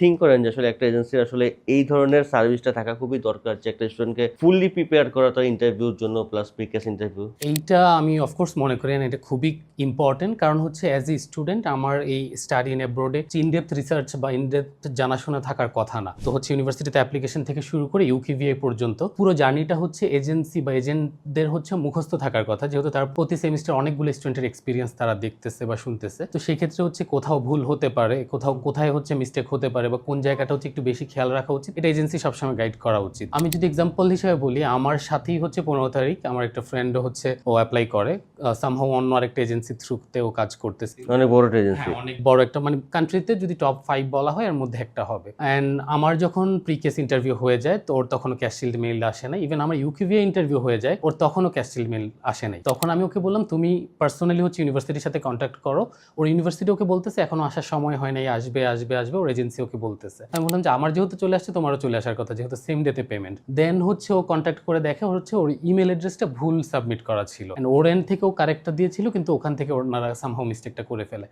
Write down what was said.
Think করেন যে আসলে একটা এজেন্সির আসলে এই ধরনের সার্ভিসটা থাকা খুবই দরকার যে একটা স্টুডেন্টকে ফুললি প্রিপেয়ার করা তার ইন্টারভিউর জন্য প্লাস প্রিকেস ইন্টারভিউ? এইটা আমি অফকোর্স মনে করি না, এটা খুবই ইম্পর্টেন্ট। কারণ হচ্ছে অ্যাজ এ স্টুডেন্ট আমার এই স্টাডি ইন অ্যাব্রোডে ইনডেপথ রিসার্চ বা ইনডেপথ জানাশোনা থাকার কথা না। তো হচ্ছে ইউনিভার্সিটিতে অ্যাপ্লিকেশন থেকে শুরু করে ইউকিভিএ পর্যন্ত পুরো জার্নিটা হচ্ছে এজেন্সি বা এজেন্টদের হচ্ছে মুখস্থ থাকার কথা, যেহেতু তার প্রতি সেমিস্টার অনেকগুলো স্টুডেন্টের এক্সপিরিয়েন্স তারা দেখতেছে বা শুনতেছে। তো সেই ক্ষেত্রে হচ্ছে কোথাও ভুল হতে পারে, কোথায় হচ্ছে মিস্টেক হতে পারে, বা কোন জায়গাটা হচ্ছে একটু বেশি খেয়াল রাখা উচিত, এটা এজেন্সি সবসময় গাইড করা উচিত। আমি যদি এক্সাম্পল হিসেবে বলি, আমার সাথেই হচ্ছে 15 তারিখ আমার একটা ফ্রেন্ডও হচ্ছে ও অ্যাপ্লাই করে সামহাউ অন্য আরেকটা এজেন্সি থ্রুতে ও কাজ করতেছে। অনেক বড় একটা এজেন্সি। হ্যাঁ, অনেক বড় একটা, মানে কান্ট্রিতে যদি টপ 5 বলা হয় এর মধ্যে একটা হবে। অ্যান্ড আমার যখন প্রিকেস ইন্টারভিউ হয়ে যায় তো ওর তখনও ক্যাশশিল্ড মেইল আসে না। ইভেন আমার ইউকিভিএ ইন্টারভিউ হয়ে যায়, ওর তখনও ক্যাশশিল্ড মেইল আসে নাই। তখন আমি ওকে বললাম তুমি পার্সোনালি হচ্ছে ইউনিভার্সিটির সাথে কন্ট্যাক্ট করো। ওর ইউনিভার্সিটি ওকে বলতেছে এখনো আসার সময় হয় নাই, আসবে আসবে আসবে, ওর এজেন্সি ওকে বলতেছে। আমি বললাম যে আমার যেহেতু চলে আসছে তোমারও চলে আসার কথা, যেহেতু সেম ডেতে পেমেন্ট। দেন হচ্ছে ও কন্ট্যাক্ট করে দেখে হচ্ছে ওর ইমেল অ্যাড্রেসটা ভুল সাবমিট করা ছিল, ওর এন্ড থেকেও কারেক্টটা দিয়েছিল, কিন্তু ওখান থেকে ওনারা সামহাউ মিস্টেকটা করে ফেলে।